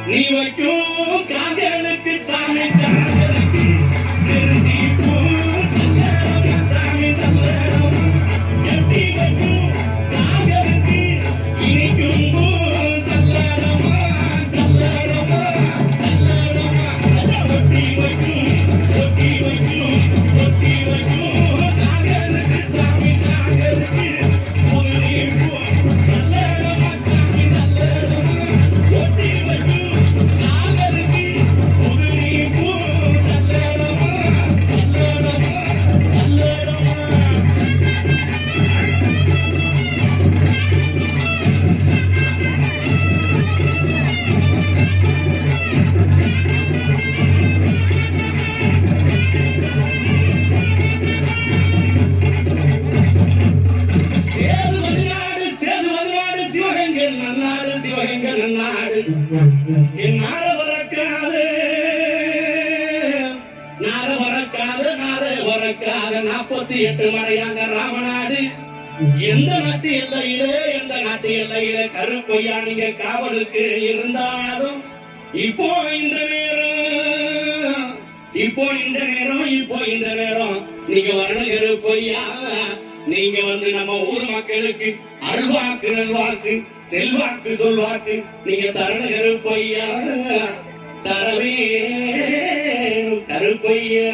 நீ வைக்கும் காதலுக்கு சாமி காதலுக்கு திருந்தி பூ சல்லடம் சாமி சல்லடம் எட்டி வைக்கும் காதலுக்கு இனிக்கும் பூ சல்லடமா சல்லடமா சல்லடமா ஒட்டி வைக்கும் ஒட்டி வைக்கும் ஒட்டி வைக்கும் காதலுக்கு சாமி காதலுக்கு புதிரி பூ சல்லடமா சாமி சல்லடமா ஒட்டி வைக்கும் மலையாங்க ராமநாடு எந்த நாட்டு எல்லையிலே எந்த நாட்டு எல்லையிலே கருப்பையா நீங்க காவலுக்கு இருந்தாலும் இப்போ இந்த நேரம் நீங்க வரணும் கருப்பையா. நீங்க வந்து நம்ம ஊர் மக்களுக்கு அருள்வாக்கு நல்வாக்கு செல்வாக்கு சொல்வாக்கு நீங்க தரணும் கருப்பையா. தரவே கருப்பையா.